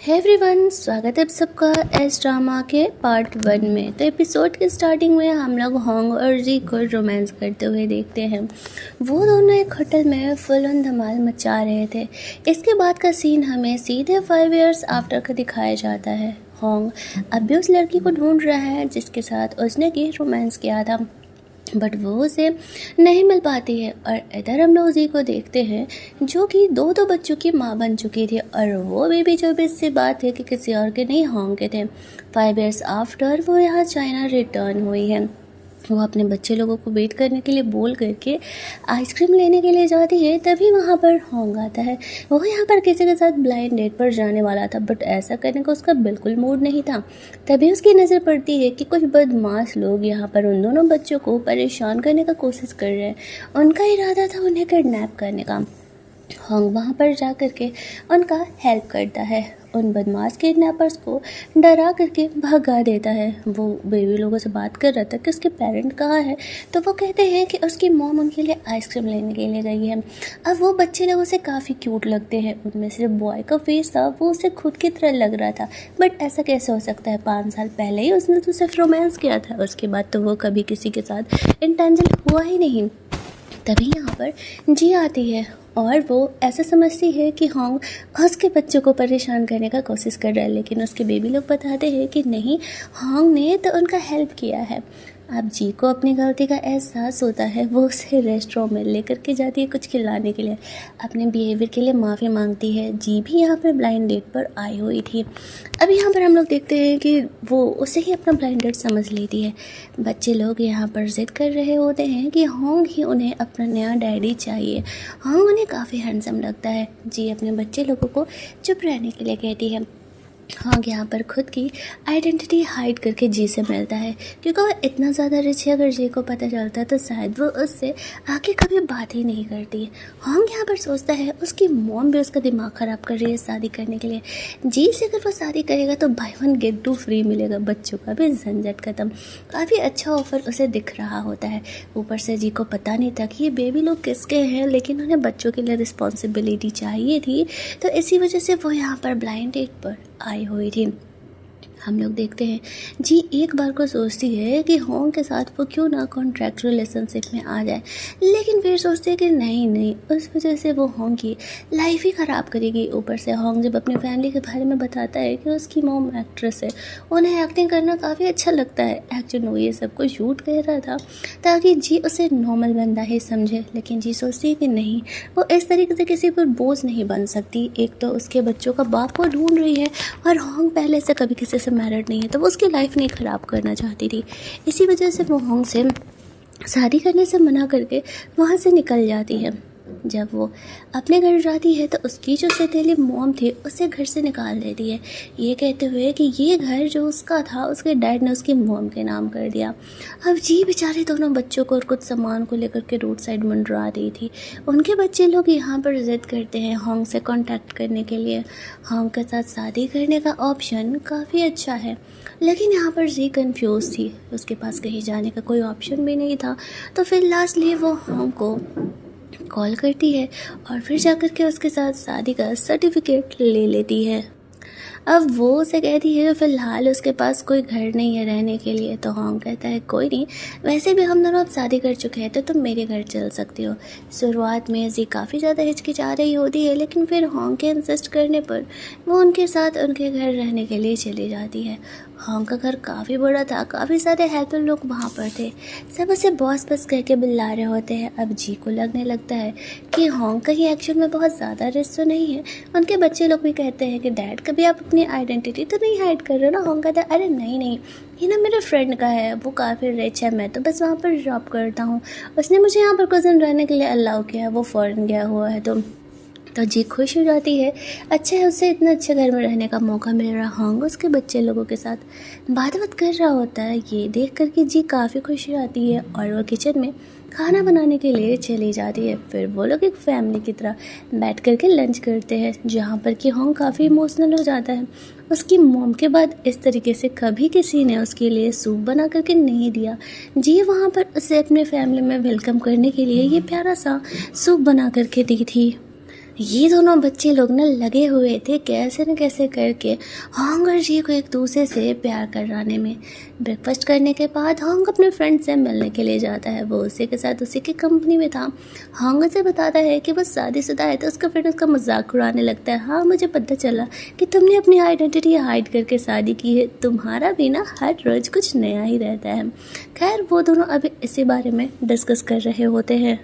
Hey everyone, स्वागत है आप सबका एस ड्रामा के पार्ट 1 में। तो एपिसोड के स्टार्टिंग में हम लोग होंग और जी को रोमांस करते हुए देखते हैं। वो दोनों एक होटल में फुल ऑन धमाल मचा रहे थे। इसके बाद का सीन हमें सीधे 5 इयर्स आफ्टर का दिखाया जाता है। होंग अब भी उस लड़की को ढूंढ रहा है जिसके साथ उसने की रोमांस किया था, बट वो उसे नहीं मिल पाती है। और इधर हम लोग जी को देखते हैं जो कि दो बच्चों की माँ बन चुकी थी, और वो भी जो भी इससे बात है कि किसी और के नहीं होंग के थे। 5 इयर्स आफ्टर वो यहाँ चाइना रिटर्न हुई है। वो अपने बच्चे लोगों को वेट करने के लिए बोल करके आइसक्रीम लेने के लिए जाती है। तभी वहाँ पर होंग आता है। वो यहाँ पर किसी के साथ ब्लाइंड डेट पर जाने वाला था, बट ऐसा करने का उसका बिल्कुल मूड नहीं था। तभी उसकी नज़र पड़ती है कि कुछ बदमाश लोग यहाँ पर उन दोनों बच्चों को परेशान करने का कोशिश कर रहे हैं। उनका इरादा था उन्हें किडनैप करने का। होंग वहाँ पर जा करके उनका हेल्प करता है। उन बदमाश किडनैपर्स को डरा करके भगा देता है। वो बेबी लोगों से बात कर रहा था कि उसके पेरेंट कहाँ है, तो वो कहते हैं कि उसकी मॉम उनके लिए आइसक्रीम लेने के लिए गई है। अब वो बच्चे लोग उसे काफ़ी क्यूट लगते हैं। उनमें से बॉय का फेस था वो उसे खुद की तरह लग रहा था, बट ऐसा कैसे हो सकता है? 5 साल पहले ही उसने तो सिर्फ रोमांस किया था, उसके बाद तो वो कभी किसी के साथ इंटेंशन हुआ ही नहीं। तभी यहाँ पर जी आती है और वो ऐसा समझती है कि होंग उसके बच्चों को परेशान करने का कोशिश कर रहा है, लेकिन उसके बेबी लोग बताते हैं कि नहीं, होंग ने तो उनका हेल्प किया है। अब जी को अपनी गलती का एहसास होता है। वो उसे रेस्टोरेंट में लेकर के जाती है कुछ खिलाने के लिए, अपने बिहेवियर के लिए माफ़ी मांगती है। जी भी यहाँ पर ब्लाइंड डेट पर आई हुई थी। अब यहाँ पर हम लोग देखते हैं कि वो उसे ही अपना ब्लाइंड डेट समझ लेती है। बच्चे लोग यहाँ पर जिद कर रहे होते हैं कि होंग ही उन्हें अपना नया डैडी चाहिए। होंग उन्हें काफ़ी हैंडसम लगता है। जी अपने बच्चे लोगों को चुप रहने के लिए कहती है। होंग यहाँ पर खुद की आइडेंटिटी हाइड करके जी से मिलता है, क्योंकि वो इतना ज़्यादा रिच है। अगर जी को पता चलता है तो शायद वो उससे आगे कभी बात ही नहीं करती। होंग यहाँ पर सोचता है उसकी मॉम भी उसका दिमाग ख़राब कर रही है शादी करने के लिए। जी से अगर वो शादी करेगा तो बाय 1 गेट 2 फ्री मिलेगा, बच्चों का भी झंझट खत्म। काफ़ी अच्छा ऑफर उसे दिख रहा होता है। ऊपर से जी को पता नहीं था कि ये बेबी लोग किसके हैं, लेकिन उन्हें बच्चों के लिए रिस्पॉन्सिबिलिटी चाहिए थी, तो इसी वजह से वो यहाँ पर ब्लाइंड डेट पर आई हुई थी। हम लोग देखते हैं जी एक बार को सोचती है कि होंग के साथ वो क्यों ना कॉन्ट्रैक्ट रिलेशनशिप में आ जाए, लेकिन फिर सोचते हैं कि नहीं, उस वजह से वो होंग की लाइफ ही ख़राब करेगी। ऊपर से होंग जब अपनी फैमिली के बारे में बताता है कि उसकी मॉम एक्ट्रेस है, उन्हें एक्टिंग करना काफ़ी अच्छा लगता है। एक्चुअली वो ये सब कुछ झूठ कह रहा था ताकि जी उसे नॉर्मल बंदा ही समझे, लेकिन जी सोचती है कि नहीं, वो इस तरीके से किसी पर बोझ नहीं बन सकती। एक तो उसके बच्चों का बाप को ढूंढ रही है, और होंग पहले से कभी किसी से मैरिड नहीं है, तो वो उसकी लाइफ नहीं ख़राब करना चाहती थी। इसी वजह से वो होंग से शादी करने से मना करके वहाँ से निकल जाती है। जब वो अपने घर जाती है तो उसकी जो सौतेली मॉम थी उसे घर से निकाल देती है, ये कहते हुए कि ये घर जो उसका था उसके डैड ने उसकी मॉम के नाम कर दिया। अब जी बेचारे दोनों बच्चों को और कुछ सामान को लेकर के रोड साइड मंडरा रही थी। उनके बच्चे लोग यहाँ पर जिद करते हैं होंग से कांटेक्ट करने के लिए। होंग के साथ शादी करने का ऑप्शन काफ़ी अच्छा है, लेकिन यहाँ पर जी कंफ्यूज थी। उसके पास कहीं जाने का कोई ऑप्शन भी नहीं था। तो फिर लास्टली वो होंग को कॉल करती है और फिर जाकर के उसके साथ शादी का सर्टिफिकेट ले लेती है। अब वो उसे कहती है कि फ़िलहाल उसके पास कोई घर नहीं है रहने के लिए। तो होंग कहता है कोई नहीं, वैसे भी हम दोनों अब शादी कर चुके हैं तो तुम मेरे घर चल सकती हो। शुरुआत में जी काफ़ी ज़्यादा हिचकिचा रही होती है, लेकिन फिर होंग के इंसिस्ट करने पर वो उनके साथ उनके घर रहने के लिए चली जाती है। होंग का घर काफ़ी बड़ा था, काफ़ी सारे हेल्पर लोग वहाँ पर थे, सब उसे बॉस बस कह के बुला रहे होते हैं। अब जी को लगने लगता है कि होंग कहीं एक्चुअल में बहुत ज़्यादा रिच तो नहीं है। उनके बच्चे लोग भी कहते हैं कि डैड कभी आप अपनी आइडेंटिटी तो नहीं हाइड कर रहे हो ना? होंग कहता है अरे नहीं, ये ना मेरे फ्रेंड का है, वो काफ़ी रिच है, मैं तो बस वहाँ पर जॉब करता हूँ, उसने मुझे यहाँ पर कज़न रहने के लिए अलाउ किया है, वो फ़ॉरेन गया हुआ है। तो जी खुश हो जाती है। अच्छा है उसे इतना अच्छे घर में रहने का मौका मिल रहा। होंग उसके बच्चे लोगों के साथ बात कर रहा होता है। ये देख कर के जी काफ़ी खुश हो जाती है और वो किचन में खाना बनाने के लिए चली जाती है। फिर वो लोग एक फैमिली की तरह बैठ कर के लंच करते हैं, जहाँ पर कि होंग काफ़ी इमोशनल हो जाता है। उसकी मॉम के बाद इस तरीके से कभी किसी ने उसके लिए सूप बना करके नहीं दिया। जी वहाँ पर उसे अपने फैमिली में वेलकम करने के लिए ये प्यारा सा सूप बना करके दी थी। ये दोनों बच्चे लोग ना लगे हुए थे कैसे न कैसे करके होंग और जी को एक दूसरे से प्यार कराने में। ब्रेकफास्ट करने के बाद होंग अपने फ्रेंड से मिलने के लिए जाता है। वो उसी के साथ उसी की कंपनी में था। होंग उसे बताता है कि वो शादीशुदा है, तो उसका फ्रेंड उसका मजाक उड़ाने लगता है। हाँ, मुझे पता चला कि तुमने अपनी आइडेंटिटी हाइड करके शादी की है, तुम्हारा भी ना हर रोज़ कुछ नया ही रहता है। खैर, वो दोनों अभी इसी बारे में डिस्कस कर रहे होते हैं।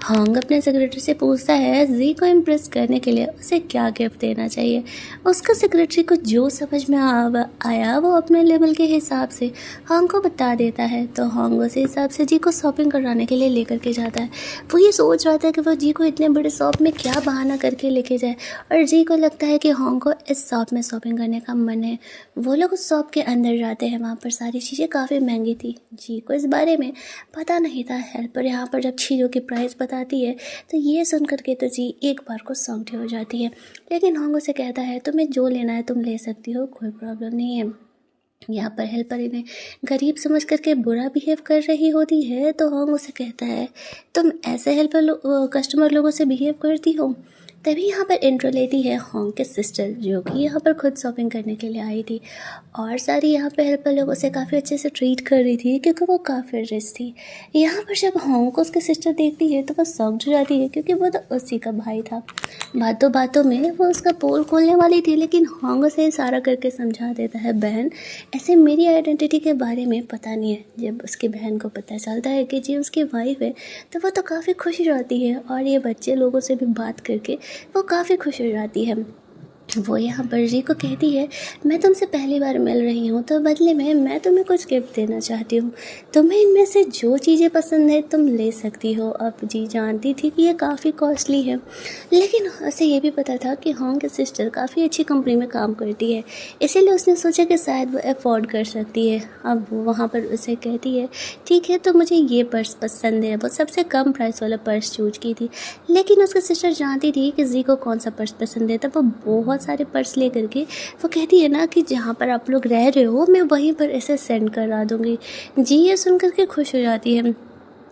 होंग अपने सेक्रेटरी से पूछता है जी को इम्प्रेस करने के लिए उसे क्या गिफ्ट देना चाहिए। उसका सेक्रेटरी को जो समझ में आया वो अपने लेवल के हिसाब से होंग को बता देता है। तो होंग उस हिसाब से जी को शॉपिंग कराने के लिए लेकर के जाता है। वो ये सोच रहा था कि वो जी को इतने बड़े शॉप में क्या बहाना करके लेके जाए, और जी को लगता है कि होंग को इस शॉप में शॉपिंग करने का मन है। वो लोग उस शॉप के अंदर जाते हैं। वहाँ पर सारी चीज़ें काफ़ी महंगी थी। जी को इस बारे में पता नहीं था। हेल्पर यहाँ पर जब चीज़ों की प्राइस बताती है तो ये सुन करके तो जी एक बार को सौंधी हो जाती है। लेकिन होंग उसे कहता है तुम्हें जो लेना है तुम ले सकती हो, कोई प्रॉब्लम नहीं है। यहाँ पर हेल्पर इन्हें गरीब समझ करके बुरा बिहेव कर रही होती है। तो होंग उसे कहता है तुम ऐसे हेल्पर कस्टमर लोगों से बिहेव करती हो। तभी यहाँ पर इंट्रो लेती है होंग के सिस्टर, जो कि यहाँ पर खुद शॉपिंग करने के लिए आई थी और सारी यहाँ पर हेल्पर लोगों से काफ़ी अच्छे से ट्रीट कर रही थी क्योंकि वो काफ़ी रिच थी। यहाँ पर जब होंग को उसकी सिस्टर देखती है तो वो शॉक्ड हो जाती है क्योंकि वो तो उसी का भाई था। बातों बातों में वो उसका पोल खोलने वाली थी, लेकिन होंग उसे इशारा करके समझा देता है बहन ऐसे मेरी आइडेंटिटी के बारे में पता नहीं है। जब उसकी बहन को पता चलता है कि जी उसकी वाइफ है तो वो तो काफ़ी खुश हो जाती है और ये बच्चे लोगों से भी बात करके वो काफ़ी खुश हो जाती है। वो यहाँ पर जी को कहती है मैं तुमसे पहली बार मिल रही हूँ तो बदले में मैं तुम्हें कुछ गिफ्ट देना चाहती हूँ। तुम्हें इनमें से जो चीज़ें पसंद है तुम ले सकती हो। अब जी जानती थी कि ये काफ़ी कॉस्टली है, लेकिन उसे ये भी पता था कि होंग की सिस्टर काफ़ी अच्छी कंपनी में काम करती है, इसीलिए उसने सोचा कि शायद वो अफोर्ड कर सकती है। अब वो वहाँ पर उसे कहती है ठीक है तो मुझे ये पर्स पसंद है। वो सबसे कम प्राइस वाला पर्स चूज की थी, लेकिन उसकी सिस्टर जानती थी कि जी को कौन सा पर्स पसंद है। तब वो बहुत सारे पर्स ले करके वो कहती है ना कि जहाँ पर आप लोग रह रहे हो मैं वहीं पर ऐसे सेंड करा दूँगी। जी ये सुन करके खुश हो जाती है।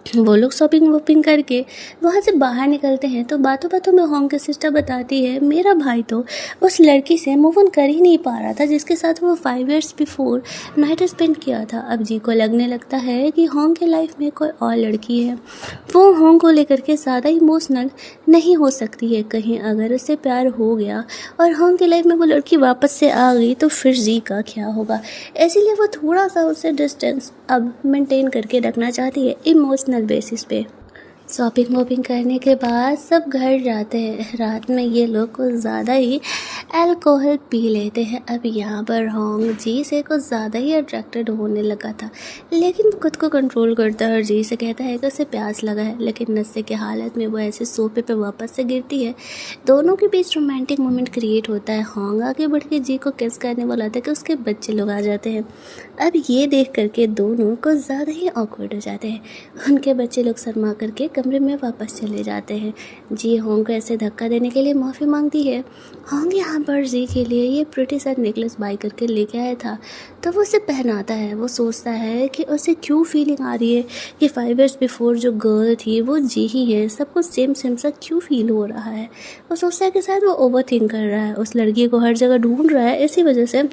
वो लोग शॉपिंग वॉपिंग करके वहाँ से बाहर निकलते हैं तो बातों बातों में होंग की सिस्टर बताती है मेरा भाई तो उस लड़की से मूव ऑन कर ही नहीं पा रहा था जिसके साथ वो 5 years बिफोर नाइट स्पेंड किया था। अब जी को लगने लगता है कि होंग के लाइफ में कोई और लड़की है। वो होंग को लेकर के ज़्यादा इमोशनल नहीं हो सकती है। कहीं अगर उससे प्यार हो गया और होंग की लाइफ में वो लड़की वापस से आ गई तो फिर जी का क्या होगा। इसीलिए वो थोड़ा सा उससे डिस्टेंस अब मेंटेन करके रखना चाहती है इमोशनल बेसिस पे। शॉपिंग वॉपिंग करने के बाद सब घर जाते हैं। रात में ये लोग कुछ ज़्यादा ही अल्कोहल पी लेते हैं। अब यहाँ पर होंग जी से कुछ ज़्यादा ही अट्रैक्टेड होने लगा था, लेकिन खुद को कंट्रोल करता है और जी से कहता है कि उसे प्यास लगा है, लेकिन नशे की हालत में वो ऐसे सोफे पे वापस से गिरती है। दोनों के बीच रोमांटिक मोमेंट क्रिएट होता है। होंग आगे बढ़ के जी को किस करने वाला था कि उसके बच्चे लोग आ जाते हैं। अब ये देख करके दोनों कुछ ज़्यादा ही ऑकवर्ड हो जाते हैं। उनके बच्चे लोग शर्मा करके कमरे में वापस चले जाते हैं। जी होंग को ऐसे धक्का देने के लिए माफ़ी मांगती है। होंग यहाँ पर जी के लिए ये प्रिटी सा नेकलेस बाई करके लेके आया था, तो वो उसे पहनाता है। वो सोचता है कि उसे क्यों फीलिंग आ रही है कि 5 years बिफोर जो गर्ल थी वो जी ही है, सब कुछ सेम सेम सा क्यों फील हो रहा है। वो सोचता है कि शायद वो ओवर थिंक कर रहा है, उस लड़की को हर जगह ढूंढ रहा है, इसी वजह से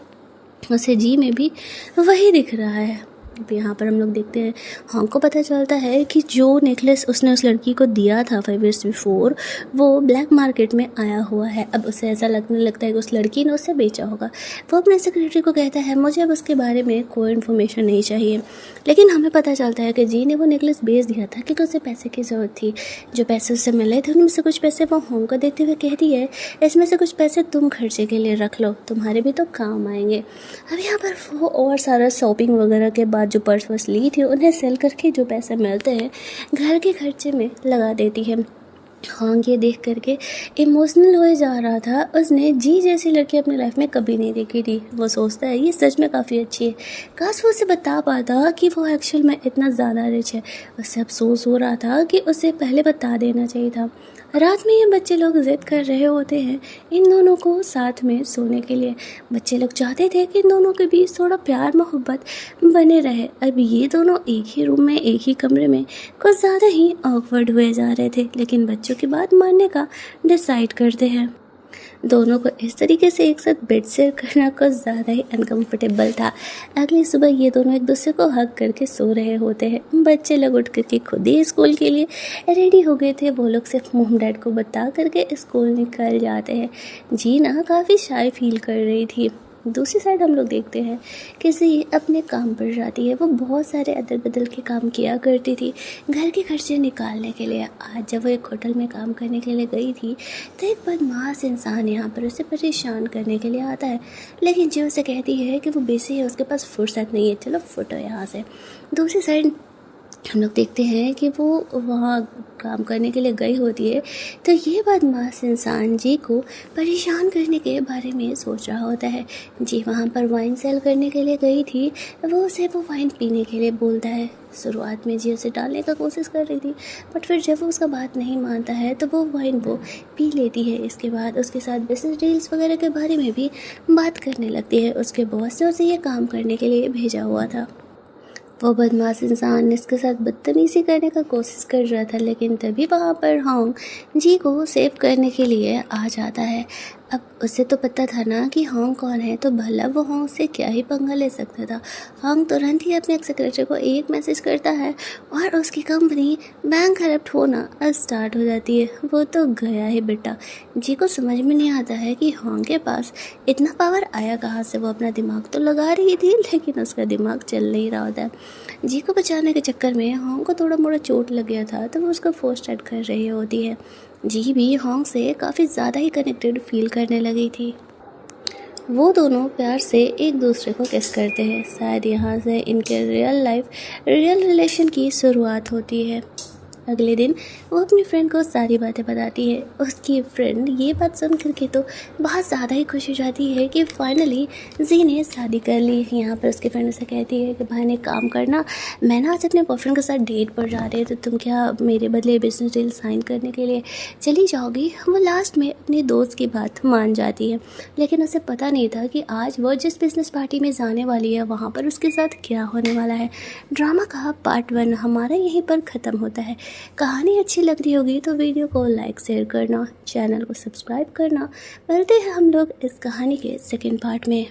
उसे जी में भी वही दिख रहा है। अब यहाँ पर हम लोग देखते हैं होंग को पता चलता है कि जो नेकलेस उसने उस लड़की को दिया था 5 years बिफोर वो ब्लैक मार्केट में आया हुआ है। अब उसे ऐसा लगने लगता है कि उस लड़की ने उसे बेचा होगा। वो अपने सेक्रेटरी को कहता है मुझे अब उसके बारे में कोई इन्फॉर्मेशन नहीं चाहिए, लेकिन हमें पता चलता है कि जी ने वो नेकलेस बेच दिया था क्योंकि उसे पैसे की ज़रूरत थी। जो पैसे उससे मिले थे उनमें से कुछ पैसे वो होंग को देते हुए कहती है इसमें से कुछ पैसे तुम खर्चे के लिए रख लो, तुम्हारे भी तो काम आएंगे। अब यहाँ पर वो और सारा शॉपिंग वगैरह के बाद जो पर्स वर्स ली थी उन्हें सेल करके जो पैसे मिलते हैं घर के खर्चे में लगा देती है। होंग ये देख करके इमोशनल हो जा रहा था। उसने जी जैसी लड़की अपनी लाइफ में कभी नहीं देखी थी। वो सोचता है ये सच में काफ़ी अच्छी है, काश वो उसे बता पाता कि वो एक्चुअल में इतना ज़्यादा रिच है। उससे अफसोस हो रहा था कि उसे पहले बता देना चाहिए था। रात में ये बच्चे लोग जिद कर रहे होते हैं इन दोनों को साथ में सोने के लिए। बच्चे लोग चाहते थे कि इन दोनों के बीच थोड़ा प्यार मोहब्बत बने रहे। अब ये दोनों एक ही रूम में एक ही कमरे में कुछ ज़्यादा ही ऑकवर्ड हुए जा रहे थे, लेकिन बच्चों की बात मानने का डिसाइड करते हैं। दोनों को इस तरीके से एक साथ बेड शेयर करना कुछ ज़्यादा ही अनकंफर्टेबल था। अगली सुबह ये दोनों एक दूसरे को हग करके सो रहे होते हैं। बच्चे लोग उठ करके खुद ही स्कूल के लिए रेडी हो गए थे। वो लोग सिर्फ मॉम डैड को बता करके स्कूल निकल जाते हैं। जीना काफ़ी शाय फील कर रही थी। दूसरी साइड हम लोग देखते हैं कि ज़ी अपने काम पर जाती है। वो बहुत सारे अदल बदल के काम किया करती थी घर के खर्चे निकालने के लिए। आज जब वो एक होटल में काम करने के लिए गई थी तो एक बदमाश इंसान यहाँ पर उसे परेशान करने के लिए आता है, लेकिन जो उसे कहती है कि वो बिजी है, उसके पास फुर्सत नहीं है, चलो फुटो यहाँ से। दूसरी साइड हम लोग देखते हैं कि वो वहाँ काम करने के लिए गई होती है तो ये बदमाश इंसान जी को परेशान करने के बारे में सोच रहा होता है। जी वहाँ पर वाइन सेल करने के लिए गई थी, वो उसे वो वाइन पीने के लिए बोलता है। शुरुआत में जी उसे डालने का कोशिश कर रही थी, बट फिर जब वो उसका बात नहीं मानता है तो वो वाइन वो पी लेती है। इसके बाद उसके साथ बिजनेस डील्स वगैरह के बारे में भी बात करने लगती है। उसके बॉस ने उसे ये काम करने के लिए भेजा हुआ था। वो बदमाश इंसान इसके साथ बदतमीज़ी करने का कोशिश कर रहा था, लेकिन तभी वहाँ पर होंग जी को सेव करने के लिए आ जाता है। अब उसे तो पता था ना कि होंग कौन है, तो भला वो होंग से क्या ही पंगा ले सकता था। होंग तुरंत ही अपने सेक्रेटरी को एक मैसेज करता है और उसकी कंपनी बैंक करप्ट होना स्टार्ट हो जाती है। वो तो गया ही बेटा। जी को समझ में नहीं आता है कि होंग के पास इतना पावर आया कहाँ से। वो अपना दिमाग तो लगा रही थी, लेकिन उसका दिमाग चल नहीं रहा होता है। जी को बचाने के चक्कर में होंग को थोड़ा मोड़ा चोट लग गया था, तो वो उसको फोर्स स्टार्ट कर रही होती है। जी भी होंग से काफ़ी ज़्यादा ही कनेक्टेड फील करने लगी थी। वो दोनों प्यार से एक दूसरे को किस करते हैं। शायद यहाँ से इनके रियल रिलेशन की शुरुआत होती है। अगले दिन वो अपनी फ्रेंड को सारी बातें बताती है। उसकी फ्रेंड ये बात सुन करके तो बहुत ज़्यादा ही खुश हो जाती है कि फाइनली जी ने शादी कर ली। यहाँ पर उसकी फ्रेंड उसे कहती है कि भाई ने काम करना, मैं ना आज अपने बॉयफ्रेंड के साथ डेट पर जा रही है, तो तुम क्या मेरे बदले बिजनेस डील साइन करने के लिए चली जाओगी। वो लास्ट में अपनी दोस्त की बात मान जाती है, लेकिन उसे पता नहीं था कि आज वो जिस बिजनेस पार्टी में जाने वाली है वहाँ पर उसके साथ क्या होने वाला है। ड्रामा का पार्ट 1 हमारा यहीं पर ख़त्म होता है। कहानी अच्छी लग रही होगी तो वीडियो को लाइक शेयर करना, चैनल को सब्सक्राइब करना। मिलते हैं हम लोग इस कहानी के सेकंड पार्ट में।